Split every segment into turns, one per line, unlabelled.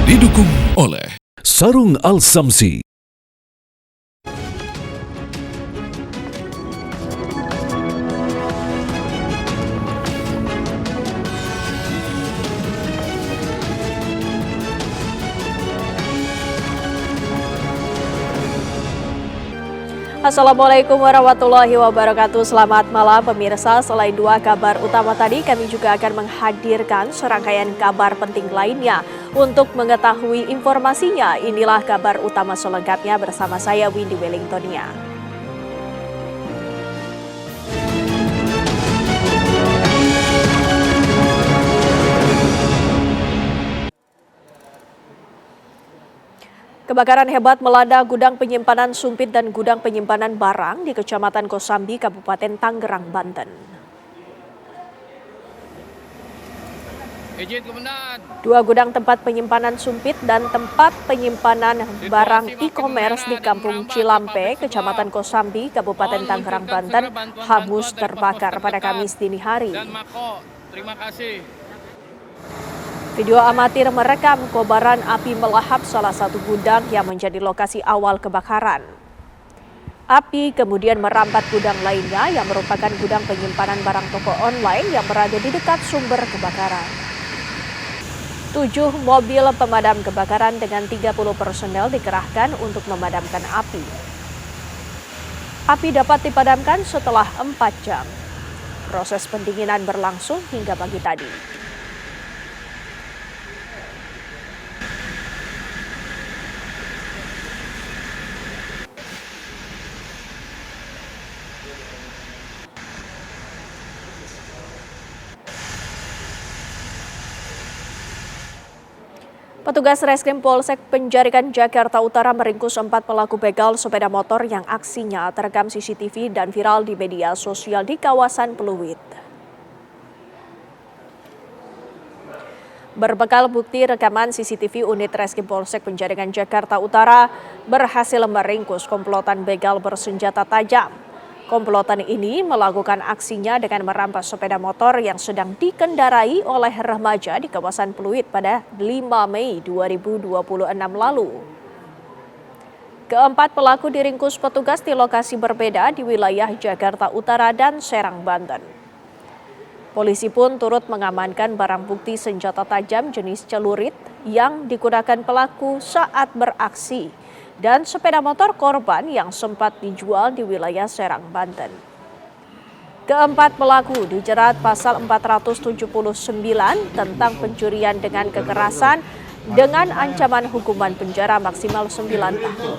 Didukung oleh Sarung Al-Samsi.
Assalamualaikum warahmatullahi wabarakatuh. Selamat malam pemirsa. Selain dua kabar utama tadi, kami juga akan menghadirkan serangkaian kabar penting lainnya. Untuk mengetahui informasinya, inilah kabar utama selengkapnya bersama saya Windy Wellingtonia. Kebakaran hebat melanda gudang penyimpanan sumpit dan gudang penyimpanan barang di Kecamatan Kosambi, Kabupaten Tangerang, Banten. Dua gudang tempat penyimpanan sumpit dan tempat penyimpanan barang e-commerce di Kampung Cilampe, Kecamatan Kosambi, Kabupaten Tangerang, Banten, hangus terbakar pada Kamis dini hari.
Terima kasih.
Video amatir merekam kobaran api melahap salah satu gudang yang menjadi lokasi awal kebakaran. Api kemudian merambat gudang lainnya yang merupakan gudang penyimpanan barang toko online yang berada di dekat sumber kebakaran. 7 mobil pemadam kebakaran dengan 30 personel dikerahkan untuk memadamkan api. Api dapat dipadamkan setelah 4 jam. Proses pendinginan berlangsung hingga pagi tadi. Petugas Reskrim Polsek Penjaringan Jakarta Utara meringkus 4 pelaku begal sepeda motor yang aksinya terekam CCTV dan viral di media sosial di kawasan Pluit. Berbekal bukti rekaman CCTV, unit Reskrim Polsek Penjaringan Jakarta Utara berhasil meringkus komplotan begal bersenjata tajam. Komplotan ini melakukan aksinya dengan merampas sepeda motor yang sedang dikendarai oleh remaja di kawasan Pluit pada 5 Mei 2026 lalu. Keempat pelaku diringkus petugas di lokasi berbeda di wilayah Jakarta Utara dan Serang, Banten. Polisi pun turut mengamankan barang bukti senjata tajam jenis celurit yang digunakan pelaku saat beraksi dan sepeda motor korban yang sempat dijual di wilayah Serang, Banten. Keempat pelaku dijerat pasal 479 tentang pencurian dengan kekerasan dengan ancaman hukuman penjara maksimal 9 tahun.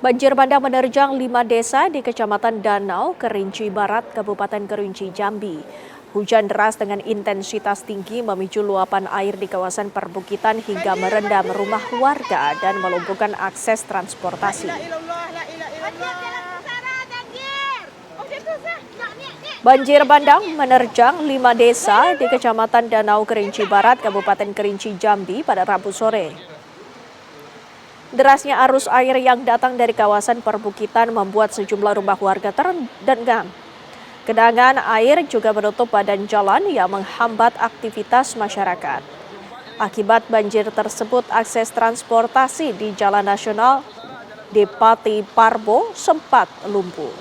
Banjir bandang menerjang 5 desa di Kecamatan Danau, Kerinci Barat, Kabupaten Kerinci, Jambi. Hujan deras dengan intensitas tinggi memicu luapan air di kawasan perbukitan hingga merendam rumah warga dan melumpuhkan akses transportasi. Banjir bandang menerjang 5 desa di Kecamatan Danau, Kerinci Barat, Kabupaten Kerinci, Jambi pada Rabu sore. Derasnya arus air yang datang dari kawasan perbukitan membuat sejumlah rumah warga terendam. Genangan air juga menutup badan jalan yang menghambat aktivitas masyarakat. Akibat banjir tersebut, akses transportasi di Jalan Nasional Depati Parbo sempat lumpuh.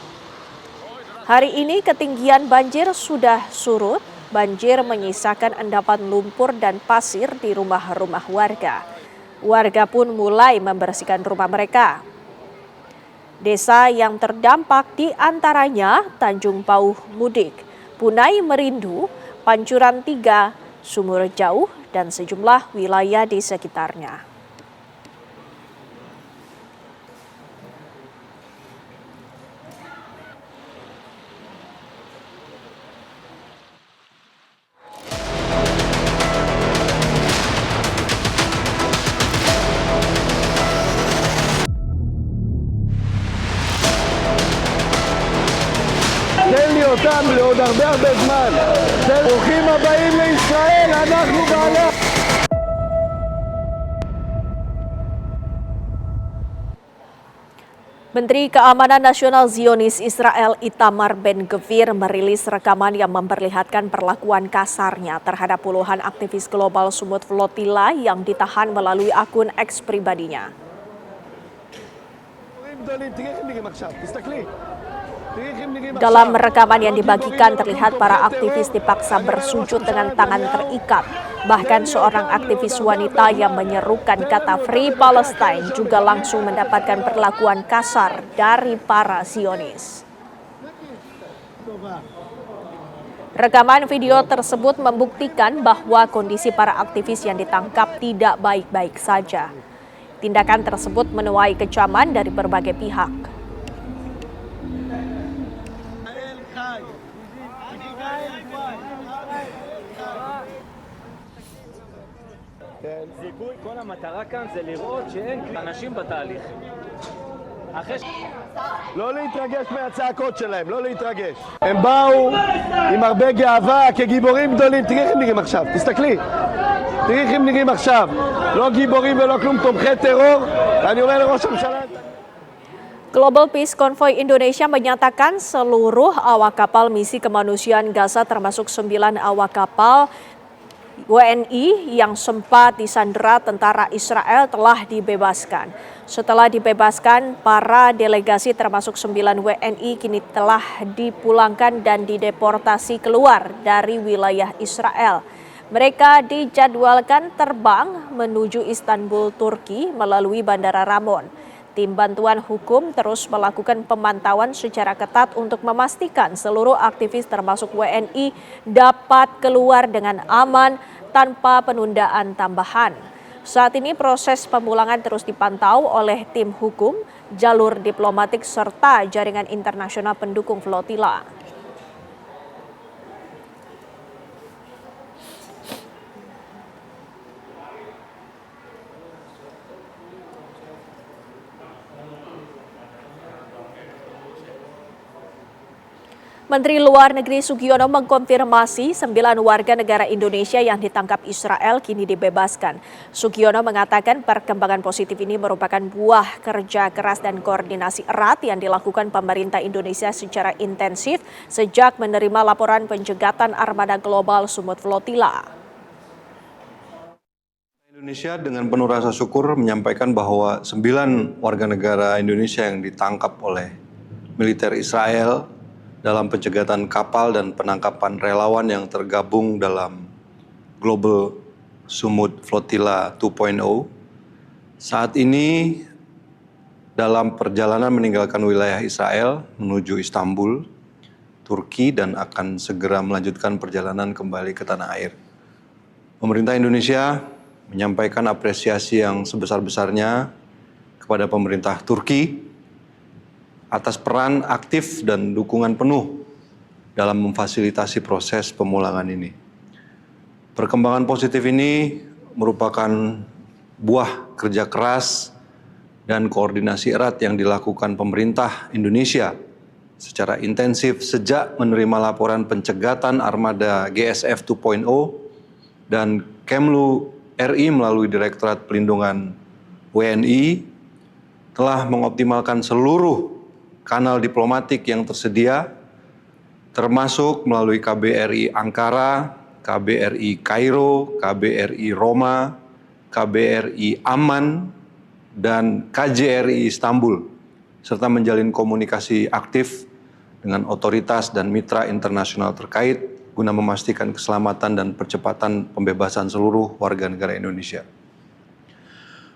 Hari ini ketinggian banjir sudah surut. Banjir menyisakan endapan lumpur dan pasir di rumah-rumah warga. Warga pun mulai membersihkan rumah mereka. Desa yang terdampak di antaranya Tanjung Pauh Mudik, Punai Merindu, Pancuran 3, Sumur Jauh, dan sejumlah wilayah di sekitarnya.
אותם לעוד הרבה זמן. ברוכים הבאים לישראל, אנחנו בעלה.
Menteri Keamanan Nasional Zionis Israel Itamar Ben-Gvir merilis rekaman yang memperlihatkan perlakuan kasarnya terhadap puluhan aktivis global Sumut Flotilla yang ditahan melalui akun X pribadinya. Dalam rekaman yang dibagikan terlihat para aktivis dipaksa bersujud dengan tangan terikat. Bahkan seorang aktivis wanita yang menyerukan kata Free Palestine juga langsung mendapatkan perlakuan kasar dari para Zionis. Rekaman video tersebut membuktikan bahwa kondisi para aktivis yang ditangkap tidak baik-baik saja. Tindakan tersebut menuai kecaman dari berbagai pihak.
זיכוי, כל המטרה כאן זה לראות שאין אנשים בתהליך.
לא להתרגש מהצעקות שלהם, לא להתרגש. הם באו עם הרבה גאווה כגיבורים גדולים. תראי איך הם נראים עכשיו, תסתכלי. תראי איך הם נראים עכשיו. לא גיבורים ולא כלום, תומכי טרור. ואני אומר לראש הממשלה...
Global Peace Convoy Indonesia menyatakan seluruh awak kapal misi kemanusiaan Gaza termasuk 9 awak kapal WNI yang sempat disandera tentara Israel telah dibebaskan. Setelah dibebaskan, para delegasi termasuk 9 WNI kini telah dipulangkan dan dideportasi keluar dari wilayah Israel. Mereka dijadwalkan terbang menuju Istanbul, Turki melalui Bandara Ramon. Tim bantuan hukum terus melakukan pemantauan secara ketat untuk memastikan seluruh aktivis termasuk WNI dapat keluar dengan aman tanpa penundaan tambahan. Saat ini proses pemulangan terus dipantau oleh tim hukum, jalur diplomatik serta jaringan internasional pendukung flotilla. Menteri Luar Negeri Sugiono mengkonfirmasi 9 warga negara Indonesia yang ditangkap Israel kini dibebaskan. Sugiono mengatakan perkembangan positif ini merupakan buah kerja keras dan koordinasi erat yang dilakukan pemerintah Indonesia secara intensif sejak menerima laporan penjegatan armada global Sumut Flotilla.
Indonesia dengan penuh rasa syukur menyampaikan bahwa 9 warga negara Indonesia yang ditangkap oleh militer Israel dalam pencegatan kapal dan penangkapan relawan yang tergabung dalam Global Sumut Flotilla 2.0 saat ini dalam perjalanan meninggalkan wilayah Israel menuju Istanbul, Turki dan akan segera melanjutkan perjalanan kembali ke tanah air. Pemerintah Indonesia menyampaikan apresiasi yang sebesar-besarnya kepada pemerintah Turki atas peran aktif dan dukungan penuh dalam memfasilitasi proses pemulangan ini. Perkembangan positif ini merupakan buah kerja keras dan koordinasi erat yang dilakukan pemerintah Indonesia secara intensif sejak menerima laporan pencegatan armada GSF 2.0 dan Kemlu RI melalui Direktorat Pelindungan WNI telah mengoptimalkan seluruh kanal diplomatik yang tersedia, termasuk melalui KBRI Ankara, KBRI Kairo, KBRI Roma, KBRI Amman, dan KJRI Istanbul, serta menjalin komunikasi aktif dengan otoritas dan mitra internasional terkait guna memastikan keselamatan dan percepatan pembebasan seluruh warga negara Indonesia.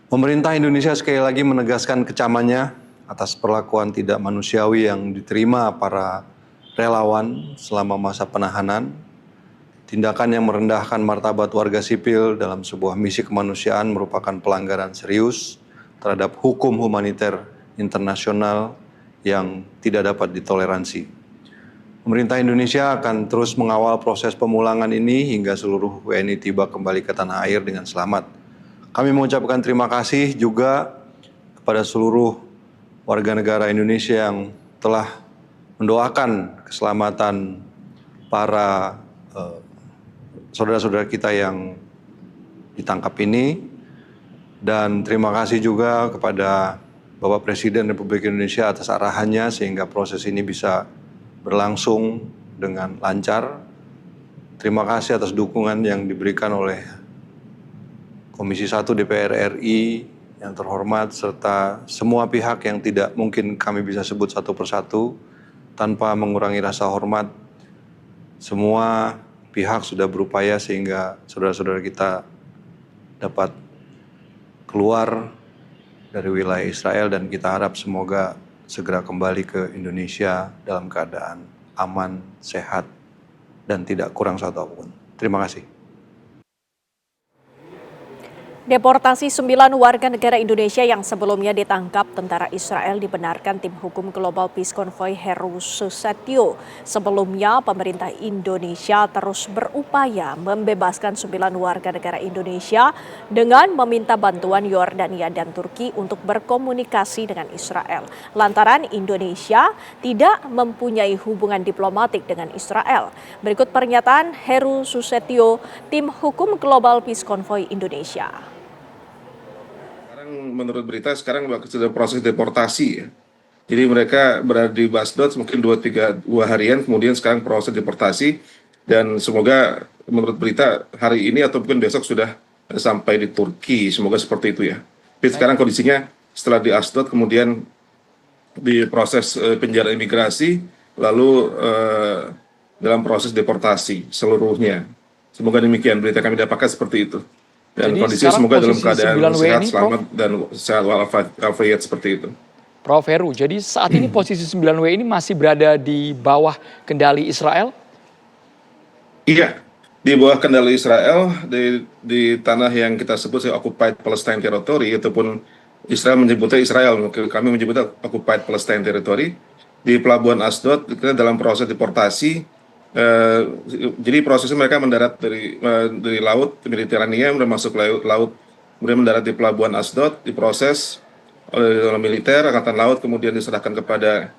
Pemerintah Indonesia sekali lagi menegaskan kecamannya atas perlakuan tidak manusiawi yang diterima para relawan selama masa penahanan, tindakan yang merendahkan martabat warga sipil dalam sebuah misi kemanusiaan merupakan pelanggaran serius terhadap hukum humaniter internasional yang tidak dapat ditoleransi. Pemerintah Indonesia akan terus mengawal proses pemulangan ini hingga seluruh WNI tiba kembali ke tanah air dengan selamat. Kami mengucapkan terima kasih juga kepada seluruh warga negara Indonesia yang telah mendoakan keselamatan para saudara-saudara kita yang ditangkap ini, dan terima kasih juga kepada Bapak Presiden Republik Indonesia atas arahannya sehingga proses ini bisa berlangsung dengan lancar. Terima kasih atas dukungan yang diberikan oleh Komisi 1 DPR RI yang terhormat serta semua pihak yang tidak mungkin kami bisa sebut satu persatu tanpa mengurangi rasa hormat. Semua pihak sudah berupaya sehingga saudara-saudara kita dapat keluar dari wilayah Israel dan kita harap semoga segera kembali ke Indonesia dalam keadaan aman, sehat, dan tidak kurang satu apapun. Terima kasih.
Deportasi 9 warga negara Indonesia yang sebelumnya ditangkap tentara Israel dibenarkan tim hukum Global Peace Convoy Heru Susetio. Sebelumnya, pemerintah Indonesia terus berupaya membebaskan 9 warga negara Indonesia dengan meminta bantuan Yordania dan Turki untuk berkomunikasi dengan Israel. Lantaran Indonesia tidak mempunyai hubungan diplomatik dengan Israel. Berikut pernyataan Heru Susetio, tim hukum Global Peace Convoy Indonesia.
Menurut berita sekarang sudah proses deportasi ya. Jadi mereka berada di Basdod mungkin 2 harian, kemudian sekarang proses deportasi dan semoga menurut berita hari ini atau mungkin besok sudah sampai di Turki. Semoga seperti itu ya. Tapi sekarang kondisinya setelah di Asdod kemudian di proses penjara imigrasi lalu dalam proses deportasi seluruhnya. Semoga demikian berita kami dapatkan seperti itu. Dan
Jadi
kondisinya semoga dalam keadaan sehat,
ini,
selamat, dan sehat walafiat seperti itu.
Prof. Heru, jadi saat ini posisi 9W ini masih berada di bawah kendali Israel?
Iya, di bawah kendali Israel, di tanah yang kita sebut Occupied Palestine Territory, ataupun Israel menyebutnya Israel, kami menyebutnya Occupied Palestine Territory. Di Pelabuhan Asdod, kita dalam proses deportasi. Jadi prosesnya mereka mendarat dari laut Mediterania, kemudian masuk laut, kemudian mendarat di Pelabuhan Asdod, diproses oleh militer, angkatan laut, kemudian diserahkan kepada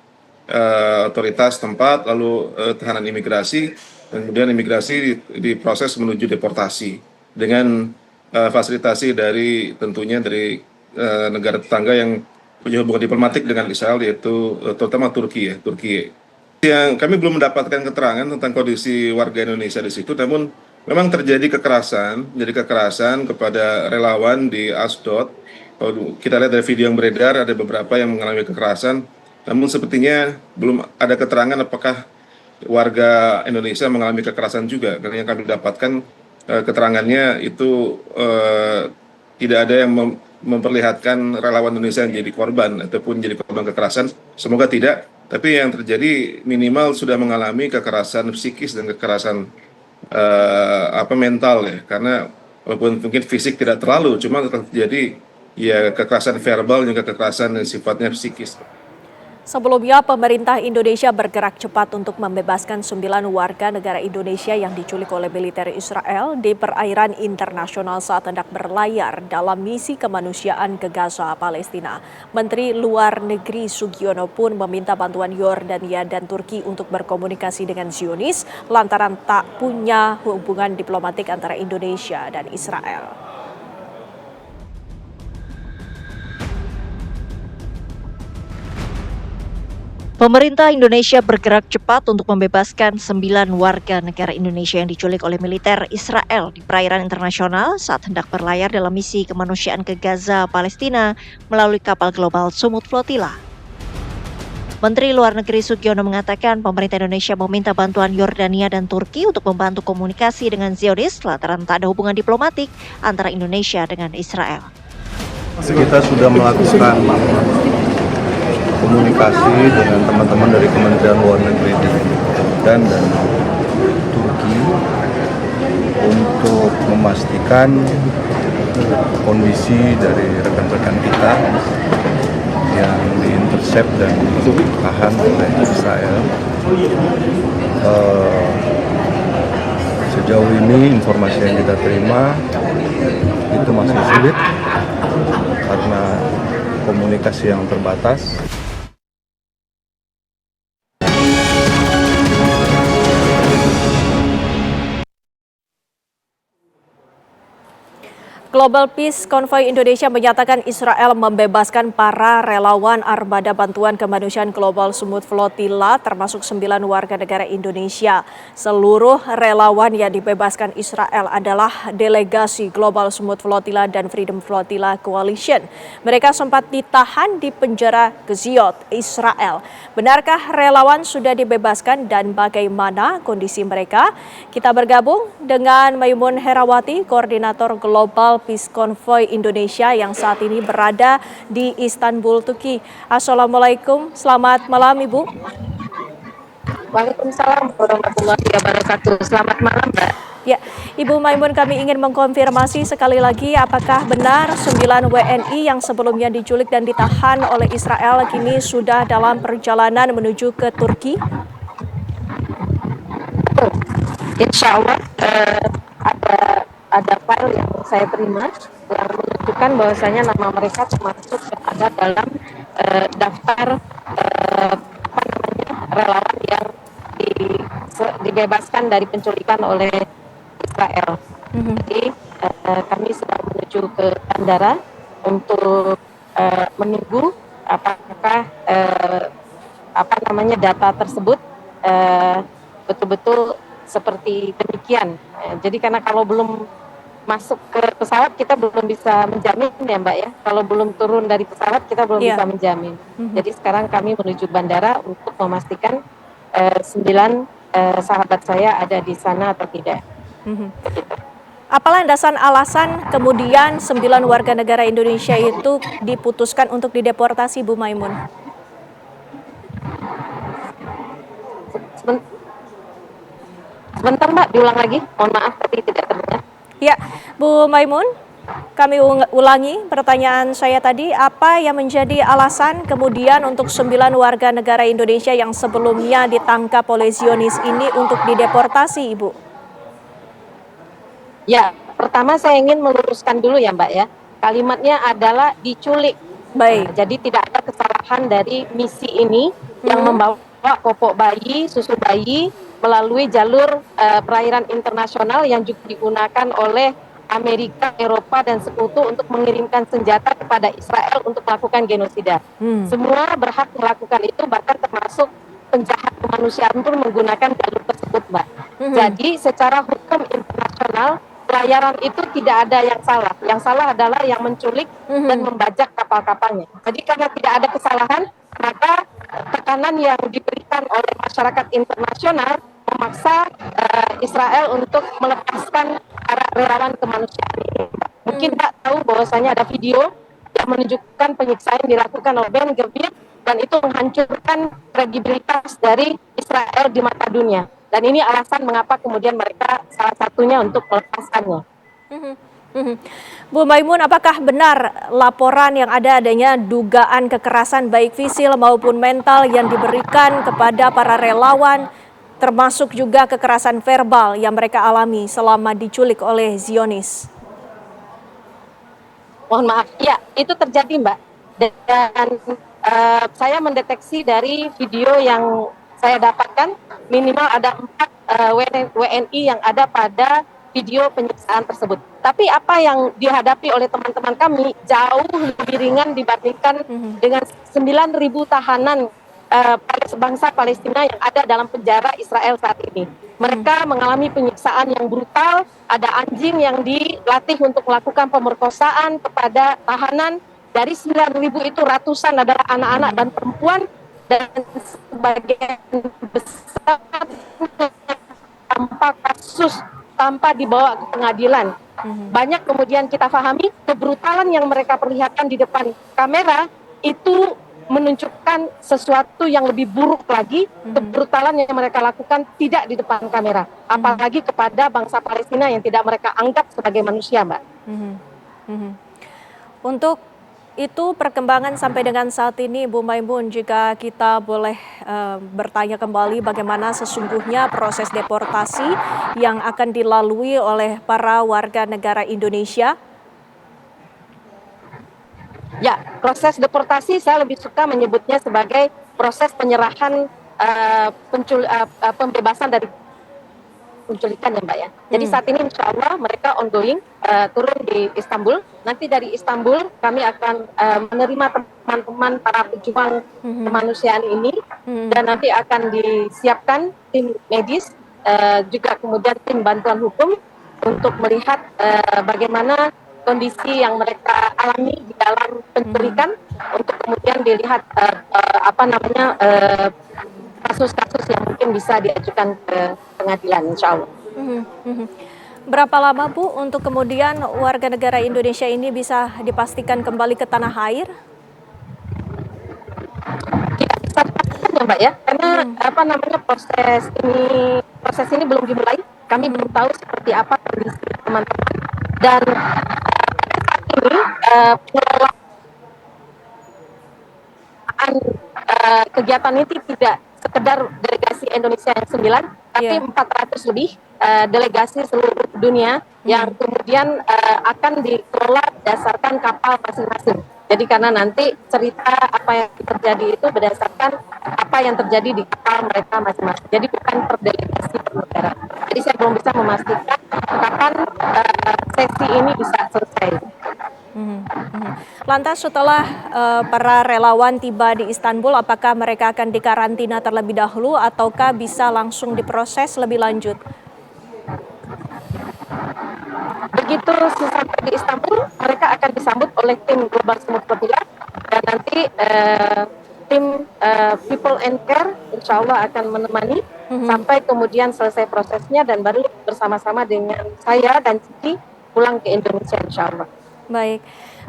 otoritas tempat, lalu tahanan imigrasi, dan kemudian imigrasi diproses menuju deportasi dengan fasilitasi dari tentunya dari negara tetangga yang punya hubungan diplomatik dengan Israel, yaitu terutama Turki ya, Turki. Yang kami belum mendapatkan keterangan tentang kondisi warga Indonesia di situ, namun memang terjadi kekerasan kepada relawan di Asdod. Kalau kita lihat dari video yang beredar, ada beberapa yang mengalami kekerasan, namun sepertinya belum ada keterangan apakah warga Indonesia mengalami kekerasan juga. Karena yang kami dapatkan keterangannya itu tidak ada yang memperlihatkan relawan Indonesia yang jadi korban ataupun jadi korban kekerasan. Semoga tidak. Tapi yang terjadi minimal sudah mengalami kekerasan psikis dan kekerasan mental ya, karena walaupun mungkin fisik tidak terlalu, cuma terjadi ya kekerasan verbal juga kekerasan yang sifatnya psikis.
Sebelumnya, pemerintah Indonesia bergerak cepat untuk membebaskan 9 warga negara Indonesia yang diculik oleh militer Israel di perairan internasional saat hendak berlayar dalam misi kemanusiaan ke Gaza, Palestina. Menteri Luar Negeri Sugiono pun meminta bantuan Yordania dan Turki untuk berkomunikasi dengan Zionis lantaran tak punya hubungan diplomatik antara Indonesia dan Israel.
Pemerintah Indonesia bergerak cepat untuk membebaskan 9 warga negara Indonesia yang diculik oleh militer Israel di perairan internasional saat hendak berlayar dalam misi kemanusiaan ke Gaza, Palestina melalui kapal global Sumut Flotilla. Menteri Luar Negeri Sugiono mengatakan pemerintah Indonesia meminta bantuan Yordania dan Turki untuk membantu komunikasi dengan Zionis lantaran tak ada hubungan diplomatik antara Indonesia dengan Israel.
Kita sudah melakukan komunikasi dengan teman-teman dari Kementerian Luar Negeri dan Turki untuk memastikan kondisi dari rekan-rekan kita yang diintercept dan ditahan oleh Israel. Sejauh ini informasi yang kita terima itu masih sulit karena komunikasi yang terbatas.
Global Peace Convoy Indonesia menyatakan Israel membebaskan para relawan Armada Bantuan Kemanusiaan Global Smooth Flotilla termasuk 9 warga negara Indonesia. Seluruh relawan yang dibebaskan Israel adalah delegasi Global Smooth Flotilla dan Freedom Flotilla Coalition. Mereka sempat ditahan di penjara Geziot, Israel. Benarkah relawan sudah dibebaskan dan bagaimana kondisi mereka? Kita bergabung dengan Maimun Herawati, Koordinator Global Peace Convoy Indonesia yang saat ini berada di Istanbul, Turki. Assalamualaikum, selamat malam Ibu.
Waalaikumsalam warahmatullahi wabarakatuh. Selamat malam, Mbak.
Ya, Ibu Maimun, kami ingin mengkonfirmasi sekali lagi apakah benar 9 WNI yang sebelumnya diculik dan ditahan oleh Israel kini sudah dalam perjalanan menuju ke Turki?
Insya Allah ada file yang saya terima yang menunjukkan bahwasanya nama mereka termasuk ada dalam daftar relawan yang dibebaskan dari penculikan oleh Israel. Jadi kami sedang menuju ke bandara untuk menunggu apakah data tersebut betul-betul seperti demikian. Jadi karena kalau belum masuk ke pesawat kita belum bisa menjamin ya Mbak ya. Kalau belum turun dari pesawat kita belum bisa menjamin. Jadi sekarang kami menuju bandara untuk memastikan 9 sahabat saya ada di sana atau tidak.
Apa landasan alasan kemudian 9 warga negara Indonesia itu diputuskan untuk dideportasi, Bu Maimun?
Sebentar Mbak, diulang lagi. Mohon maaf tadi tidak terdengar.
Ya, Bu Maimun, kami ulangi pertanyaan saya tadi. Apa yang menjadi alasan kemudian untuk 9 warga negara Indonesia yang sebelumnya ditangkap oleh Zionis ini untuk dideportasi, Ibu?
Ya, pertama saya ingin meluruskan dulu ya Mbak ya. Kalimatnya adalah diculik.
Baik.
Jadi tidak ada kesalahan dari misi ini yang membawa popok bayi, susu bayi melalui jalur perairan internasional yang juga digunakan oleh Amerika, Eropa, dan sekutu untuk mengirimkan senjata kepada Israel untuk melakukan genosida. Semua berhak melakukan itu, bahkan termasuk penjahat kemanusiaan pun menggunakan jalur tersebut, Mbak. Jadi secara hukum internasional, pelayaran itu tidak ada yang salah. Yang salah adalah yang menculik dan membajak kapal-kapalnya. Jadi karena tidak ada kesalahan, maka tekanan yang diberikan oleh masyarakat internasional memaksa Israel untuk melepaskan para relawan kemanusiaan ini. Mungkin Pak tahu bahwasanya ada video yang menunjukkan penyiksaan yang dilakukan oleh Ben Gvir dan itu menghancurkan kredibilitas dari Israel di mata dunia. Dan ini alasan mengapa kemudian mereka salah satunya untuk melepaskannya.
Bu Maimun, apakah benar laporan yang adanya dugaan kekerasan baik fisil maupun mental yang diberikan kepada para relawan, termasuk juga kekerasan verbal yang mereka alami selama diculik oleh Zionis?
Mohon maaf, ya itu terjadi Mbak. Dan saya mendeteksi dari video yang saya dapatkan, minimal ada 4 WNI yang ada pada video penyiksaan tersebut. Tapi apa yang dihadapi oleh teman-teman kami jauh lebih ringan dibandingkan dengan 9.000 tahanan bangsa Palestina yang ada dalam penjara Israel saat ini. Mereka mengalami penyiksaan yang brutal, ada anjing yang dilatih untuk melakukan pemerkosaan kepada tahanan. Dari 9.000 itu ratusan adalah anak-anak dan perempuan, dan sebagian besar tanpa kasus, tanpa dibawa ke pengadilan. Banyak kemudian kita pahami kebrutalan yang mereka perlihatkan di depan kamera itu menunjukkan sesuatu yang lebih buruk lagi. Kebrutalan yang mereka lakukan tidak di depan kamera, apalagi kepada bangsa Palestina yang tidak mereka anggap sebagai manusia, Mbak.
Untuk itu perkembangan sampai dengan saat ini, Bu Maimun, jika kita boleh bertanya kembali bagaimana sesungguhnya proses deportasi yang akan dilalui oleh para warga negara Indonesia?
Ya, proses deportasi saya lebih suka menyebutnya sebagai proses penyerahan pembebasan dari penculikan ya Mbak ya. Jadi saat ini insya Allah mereka ongoing turun di Istanbul. Nanti dari Istanbul kami akan menerima teman-teman para pejuang kemanusiaan ini dan nanti akan disiapkan tim medis juga kemudian tim bantuan hukum untuk melihat bagaimana kondisi yang mereka alami di dalam penculikan untuk kemudian dilihat kasus-kasus yang mungkin bisa diajukan ke pengadilan insya Allah.
Berapa lama Bu untuk kemudian warga negara Indonesia ini bisa dipastikan kembali ke tanah air?
Ya Mbak ya, karena proses ini belum dimulai. Kami belum tahu seperti apa kondisi teman-teman dan saat ini pengelolaan kegiatan ini tidak sekedar delegasi Indonesia yang 9, tapi 400 lebih delegasi seluruh dunia yang kemudian akan dikelola berdasarkan kapal masing-masing. Jadi karena nanti cerita apa yang terjadi itu berdasarkan apa yang terjadi di kapal mereka masing-masing. Jadi bukan per delegasi per negara. Jadi saya belum bisa memastikan kapan sesi ini bisa selesai.
Lantas setelah para relawan tiba di Istanbul, apakah mereka akan dikarantina terlebih dahulu ataukah bisa langsung diproses lebih lanjut?
Begitu sampai di Istanbul, mereka akan disambut oleh tim Global Smooth Popular dan nanti tim People and Care insya Allah akan menemani sampai kemudian selesai prosesnya dan baru bersama-sama dengan saya dan Ciki pulang ke Indonesia insya Allah.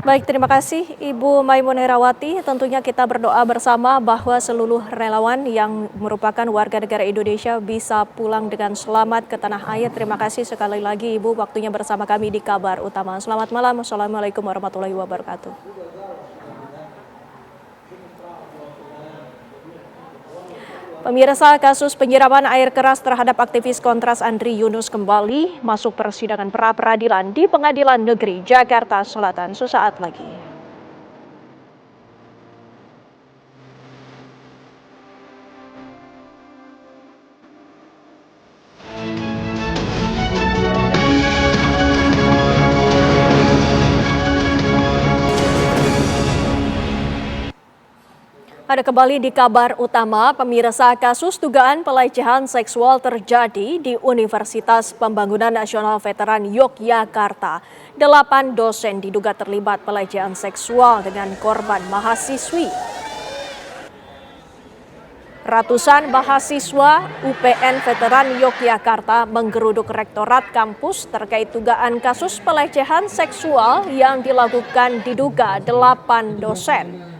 Baik, terima kasih Ibu Maimunah Herawati. Tentunya kita berdoa bersama bahwa seluruh relawan yang merupakan warga negara Indonesia bisa pulang dengan selamat ke tanah air. Terima kasih sekali lagi Ibu waktunya bersama kami di Kabar Utama. Selamat malam. Assalamualaikum warahmatullahi wabarakatuh. Pemirsa, kasus penyiraman air keras terhadap aktivis Kontras Andri Yunus kembali masuk persidangan pra-peradilan di Pengadilan Negeri Jakarta Selatan sesaat lagi. Ada kembali di Kabar Utama, pemirsa, kasus dugaan pelecehan seksual terjadi di Universitas Pembangunan Nasional Veteran Yogyakarta. 8 dosen diduga terlibat pelecehan seksual dengan korban mahasiswi. Ratusan mahasiswa UPN Veteran Yogyakarta menggeruduk rektorat kampus terkait dugaan kasus pelecehan seksual yang dilakukan diduga 8 dosen.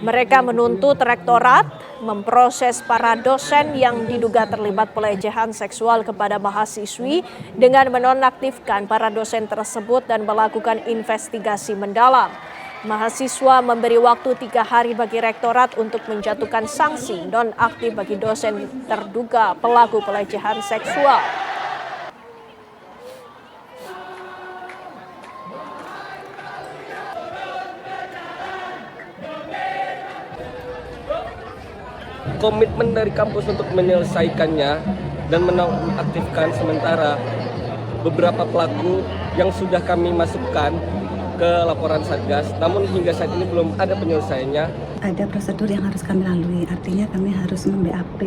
Mereka menuntut rektorat memproses para dosen yang diduga terlibat pelecehan seksual kepada mahasiswi dengan menonaktifkan para dosen tersebut dan melakukan investigasi mendalam. Mahasiswa memberi waktu 3 hari bagi rektorat untuk menjatuhkan sanksi nonaktif bagi dosen terduga pelaku pelecehan seksual.
Komitmen dari kampus untuk menyelesaikannya dan menonaktifkan sementara beberapa pelaku yang sudah kami masukkan ke laporan Satgas, namun hingga saat ini belum ada penyelesaiannya.
Ada prosedur yang harus kami lalui, artinya kami harus mem-BAP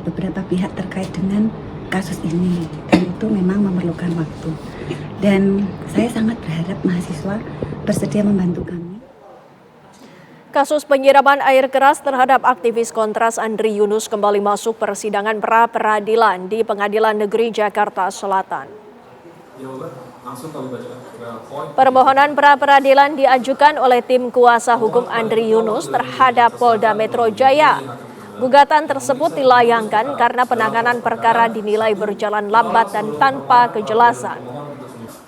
beberapa pihak terkait dengan kasus ini, dan itu memang memerlukan waktu. Dan saya sangat berharap mahasiswa bersedia membantu kami.
Kasus penyiraman air keras terhadap aktivis Kontras Andri Yunus kembali masuk persidangan pra-peradilan di Pengadilan Negeri Jakarta Selatan. Permohonan pra-peradilan diajukan oleh tim kuasa hukum Andri Yunus terhadap Polda Metro Jaya. Gugatan tersebut dilayangkan karena penanganan perkara dinilai berjalan lambat dan tanpa kejelasan.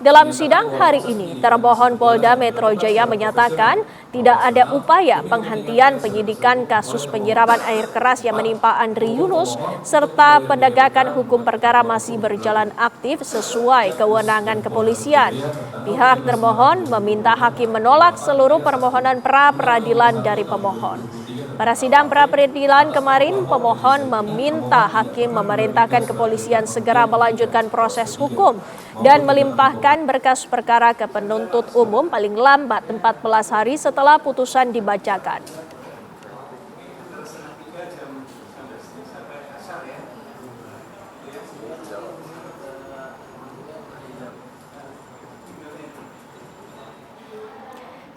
Dalam sidang hari ini, termohon Polda Metro Jaya menyatakan tidak ada upaya penghentian penyidikan kasus penyiraman air keras yang menimpa Andri Yunus, serta penegakan hukum perkara masih berjalan aktif sesuai kewenangan kepolisian. Pihak termohon meminta hakim menolak seluruh permohonan pra-peradilan dari pemohon. Pada sidang pra-peradilan kemarin, pemohon meminta hakim memerintahkan kepolisian segera melanjutkan proses hukum dan melimpahkan berkas perkara ke penuntut umum paling lambat 14 hari setelah putusan dibacakan.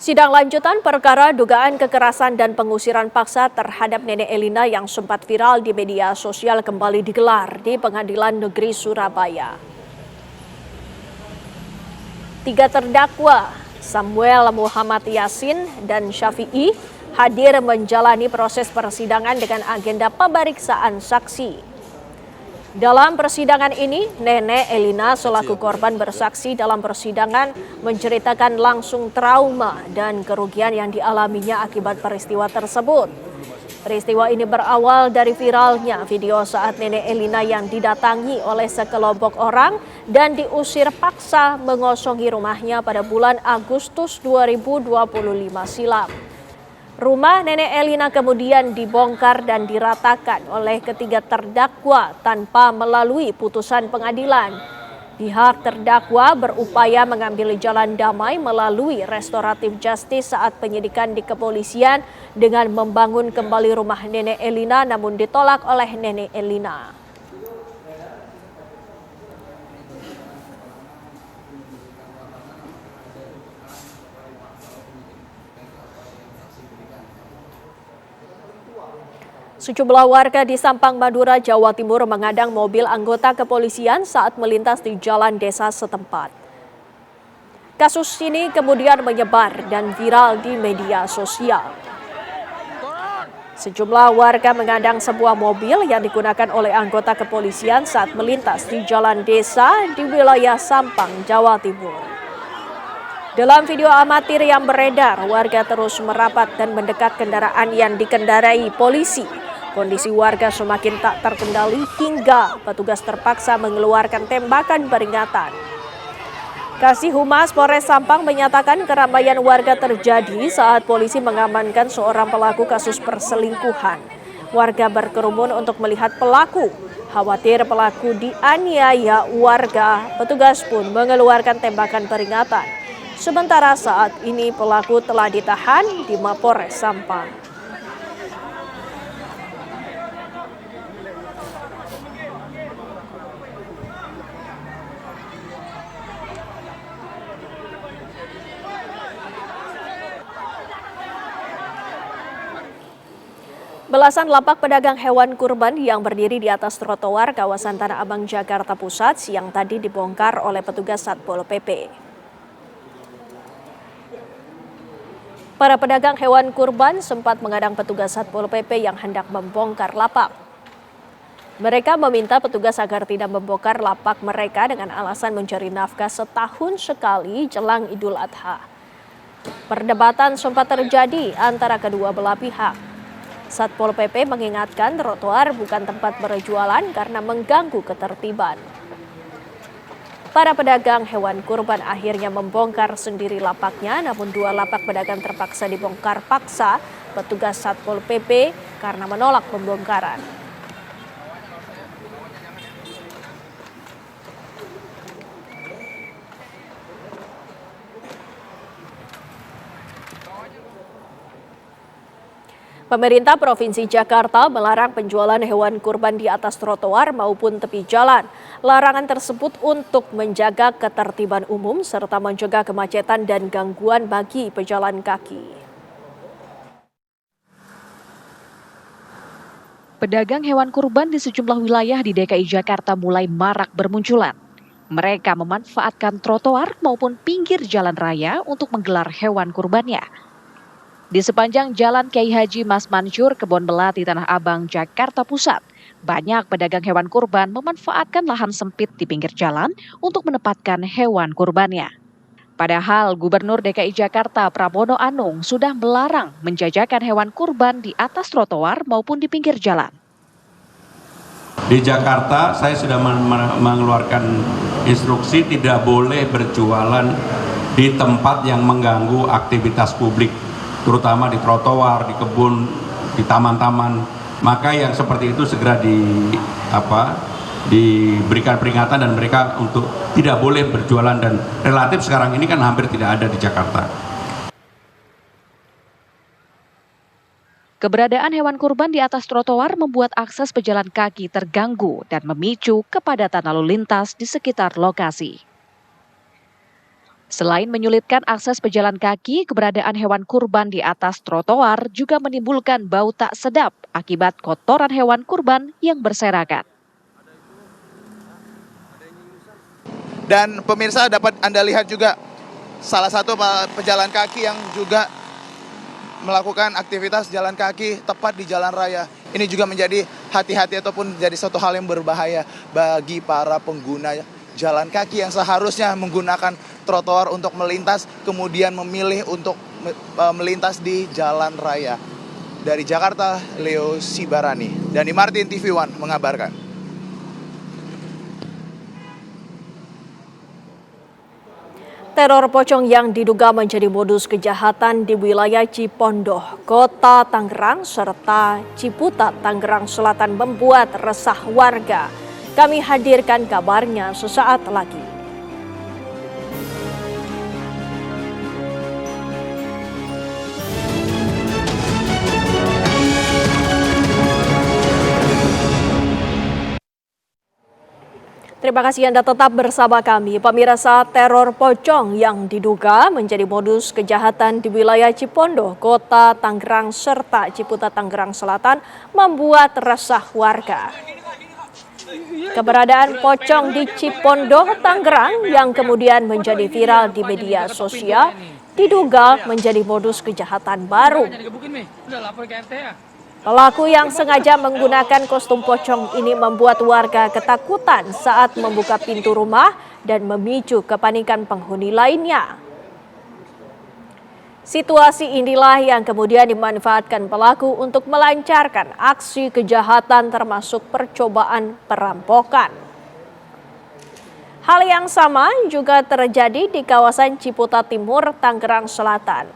Sidang lanjutan perkara dugaan kekerasan dan pengusiran paksa terhadap Nenek Elina yang sempat viral di media sosial kembali digelar di Pengadilan Negeri Surabaya. 3 terdakwa, Samuel Muhammad Yasin dan Syafi'i, hadir menjalani proses persidangan dengan agenda pemeriksaan saksi. Dalam persidangan ini, Nenek Elina selaku korban bersaksi dalam persidangan menceritakan langsung trauma dan kerugian yang dialaminya akibat peristiwa tersebut. Peristiwa ini berawal dari viralnya video saat Nenek Elina yang didatangi oleh sekelompok orang dan diusir paksa mengosongi rumahnya pada bulan Agustus 2025 silam. Rumah Nenek Elina kemudian dibongkar dan diratakan oleh ketiga terdakwa tanpa melalui putusan pengadilan. Pihak terdakwa berupaya mengambil jalan damai melalui restoratif justice saat penyidikan di kepolisian dengan membangun kembali rumah Nenek Elina, namun ditolak oleh Nenek Elina. Sejumlah warga di Sampang, Madura, Jawa Timur mengadang mobil anggota kepolisian saat melintas di jalan desa setempat. Kasus ini kemudian menyebar dan viral di media sosial. Sejumlah warga mengadang sebuah mobil yang digunakan oleh anggota kepolisian saat melintas di jalan desa di wilayah Sampang, Jawa Timur. Dalam video amatir yang beredar, warga terus merapat dan mendekat kendaraan yang dikendarai polisi. Kondisi warga semakin tak terkendali hingga petugas terpaksa mengeluarkan tembakan peringatan. Kasih Humas Polres Sampang menyatakan keramaian warga terjadi saat polisi mengamankan seorang pelaku kasus perselingkuhan. Warga berkerumun untuk melihat pelaku. Khawatir pelaku dianiaya warga, petugas pun mengeluarkan tembakan peringatan. Sementara saat ini pelaku telah ditahan di Mapolres Sampang. Belasan lapak pedagang hewan kurban yang berdiri di atas trotoar kawasan Tanah Abang, Jakarta Pusat siang tadi dibongkar oleh petugas Satpol PP. Para pedagang hewan kurban sempat mengadang petugas Satpol PP yang hendak membongkar lapak. Mereka meminta petugas agar tidak membongkar lapak mereka dengan alasan mencari nafkah setahun sekali jelang Idul Adha. Perdebatan sempat terjadi antara kedua belah pihak. Satpol PP mengingatkan trotoar bukan tempat berjualan karena mengganggu ketertiban. Para pedagang hewan kurban akhirnya membongkar sendiri lapaknya, namun 2 lapak pedagang terpaksa dibongkar paksa petugas Satpol PP karena menolak pembongkaran. Pemerintah Provinsi Jakarta melarang penjualan hewan kurban di atas trotoar maupun tepi jalan. Larangan tersebut untuk menjaga ketertiban umum serta mencegah kemacetan dan gangguan bagi pejalan kaki.
Pedagang hewan kurban di sejumlah wilayah di DKI Jakarta mulai marak bermunculan. Mereka memanfaatkan trotoar maupun pinggir jalan raya untuk menggelar hewan kurbannya. Di sepanjang Jalan Kiai Haji Mas Mansur, Kebon Melati, Tanah Abang, Jakarta Pusat, banyak pedagang hewan kurban memanfaatkan lahan sempit di pinggir jalan untuk menempatkan hewan kurbannya. Padahal Gubernur DKI Jakarta Pramono Anung sudah melarang menjajakan hewan kurban di atas trotoar maupun di pinggir jalan.
Di Jakarta saya sudah mengeluarkan instruksi tidak boleh berjualan di tempat yang mengganggu aktivitas publik, terutama di trotoar, di kebun di taman-taman. Maka yang seperti itu segera diberikan peringatan dan mereka untuk tidak boleh berjualan, dan relatif sekarang ini kan hampir tidak ada di Jakarta.
Keberadaan hewan kurban di atas trotoar membuat akses pejalan kaki terganggu dan memicu kepadatan lalu lintas di sekitar lokasi. Selain menyulitkan akses pejalan kaki, keberadaan hewan kurban di atas trotoar juga menimbulkan bau tak sedap akibat kotoran hewan kurban yang berserakan.
Dan pemirsa, dapat Anda lihat juga salah satu pejalan kaki yang juga melakukan aktivitas jalan kaki tepat di jalan raya. Ini juga menjadi hati-hati ataupun menjadi suatu hal yang berbahaya bagi para pengguna jalan kaki yang seharusnya menggunakan trotoar untuk melintas, kemudian memilih untuk melintas di jalan raya. Dari Jakarta, Leo Sibarani. Dani Martin, TV One mengabarkan.
Teror pocong yang diduga menjadi modus kejahatan di wilayah Cipondoh, Kota Tangerang, serta Ciputat, Tangerang Selatan membuat resah warga. Kami hadirkan kabarnya sesaat lagi. Terima kasih Anda tetap bersama kami. Pemirsa, teror pocong yang diduga menjadi modus kejahatan di wilayah Cipondoh, Kota Tangerang, serta Ciputat, Tangerang Selatan membuat resah warga. Keberadaan pocong di Cipondoh, Tangerang yang kemudian menjadi viral di media sosial diduga menjadi modus kejahatan baru. Pelaku yang sengaja menggunakan kostum pocong ini membuat warga ketakutan saat membuka pintu rumah dan memicu kepanikan penghuni lainnya. Situasi inilah yang kemudian dimanfaatkan pelaku untuk melancarkan aksi kejahatan termasuk percobaan perampokan. Hal yang sama juga terjadi di kawasan Ciputat Timur, Tangerang Selatan.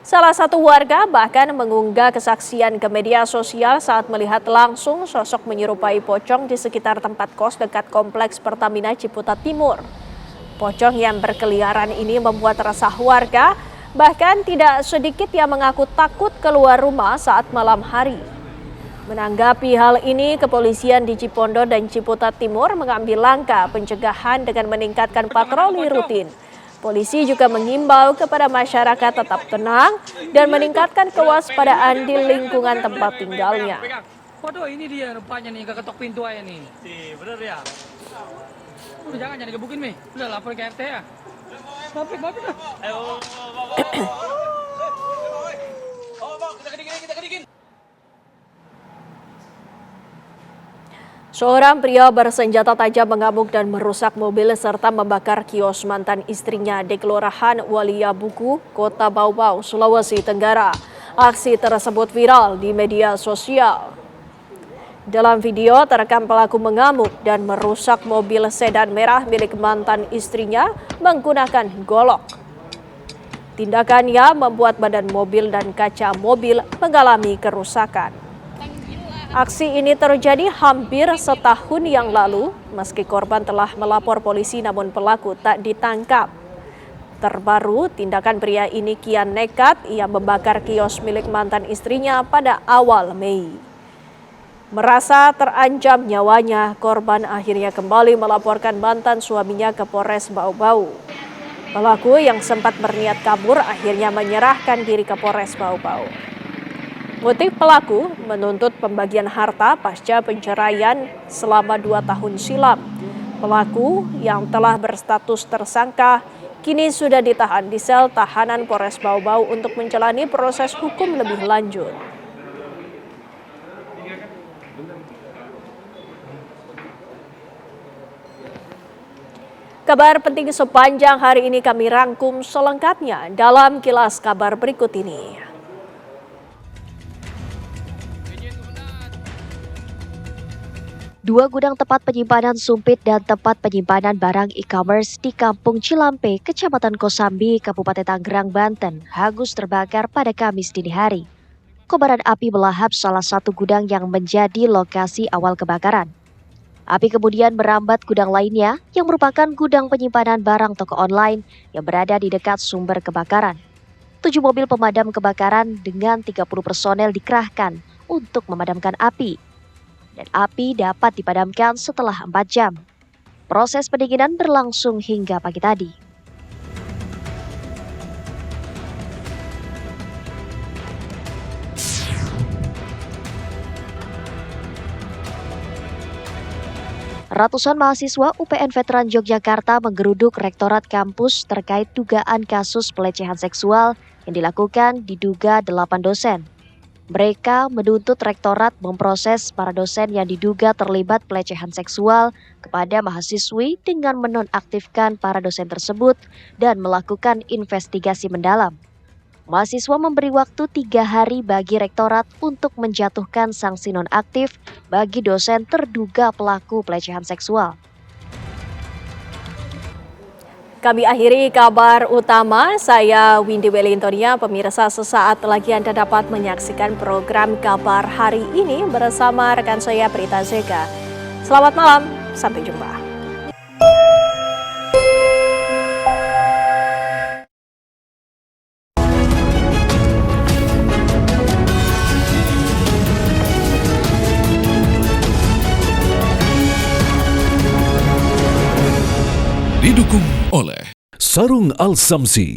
Salah satu warga bahkan mengunggah kesaksian ke media sosial saat melihat langsung sosok menyerupai pocong di sekitar tempat kos dekat kompleks Pertamina Ciputat Timur. Pocong yang berkeliaran ini membuat resah warga, bahkan tidak sedikit yang mengaku takut keluar rumah saat malam hari. Menanggapi hal ini, kepolisian di Cipondoh dan Ciputat Timur mengambil langkah pencegahan dengan meningkatkan patroli rutin. Polisi juga mengimbau kepada masyarakat tetap tenang dan meningkatkan kewaspadaan di lingkungan tempat tinggalnya.
Waduh, ini dia rupanya nih, ketok pintu aja nih. Bener ya? Udah jangan digebukin, Mi. Udah lapor ke RT ya. Maafin dah. Ayo. Kita kedikin. Seorang pria bersenjata tajam mengamuk dan merusak mobil serta membakar kios mantan istrinya di Kelurahan Walia Buku, Kota Bau-Bau, Sulawesi Tenggara. Aksi tersebut viral di media sosial. Dalam video terekam pelaku mengamuk dan merusak mobil sedan merah milik mantan istrinya menggunakan golok. Tindakannya membuat badan mobil dan kaca mobil mengalami kerusakan. Aksi ini terjadi hampir setahun yang lalu, meski korban telah melapor polisi namun pelaku tak ditangkap. Terbaru, tindakan pria ini kian nekat, ia membakar kios milik mantan istrinya pada awal Mei. Merasa terancam nyawanya, korban akhirnya kembali melaporkan mantan suaminya ke Polres Bau-Bau. Pelaku yang sempat berniat kabur akhirnya menyerahkan diri ke Polres Bau-Bau. Motif pelaku menuntut pembagian harta pasca penceraian selama 2 tahun silam. Pelaku yang telah berstatus tersangka kini sudah ditahan di sel tahanan Polres Bau-Bau untuk menjalani proses hukum lebih lanjut. Kabar penting sepanjang hari ini kami rangkum selengkapnya dalam kilas kabar berikut ini.
Dua gudang tempat penyimpanan sumpit dan tempat penyimpanan barang e-commerce di Kampung Cilampe, Kecamatan Kosambi, Kabupaten Tangerang, Banten, hangus terbakar pada Kamis dini hari. kobaran api melahap salah satu gudang yang menjadi lokasi awal kebakaran. Api kemudian merambat gudang lainnya yang merupakan gudang penyimpanan barang toko online yang berada di dekat sumber kebakaran. 7 mobil pemadam kebakaran dengan 30 personel dikerahkan untuk memadamkan api. Dan api dapat dipadamkan setelah 4 jam. Proses pendinginan berlangsung hingga pagi tadi. Ratusan mahasiswa UPN Veteran Yogyakarta menggeruduk Rektorat kampus terkait dugaan kasus pelecehan seksual yang dilakukan diduga 8 dosen. Mereka menuntut Rektorat memproses para dosen yang diduga terlibat pelecehan seksual kepada mahasiswi dengan menonaktifkan para dosen tersebut dan melakukan investigasi mendalam. Mahasiswa memberi waktu 3 hari bagi Rektorat untuk menjatuhkan sanksi nonaktif bagi dosen terduga pelaku pelecehan seksual.
Kami akhiri kabar utama, saya Windy Wellingtonia. Pemirsa, sesaat lagi Anda dapat menyaksikan program kabar hari ini bersama rekan saya Prita Zeka. Selamat malam, sampai jumpa.
Didukung oleh Sarung Al Samsi,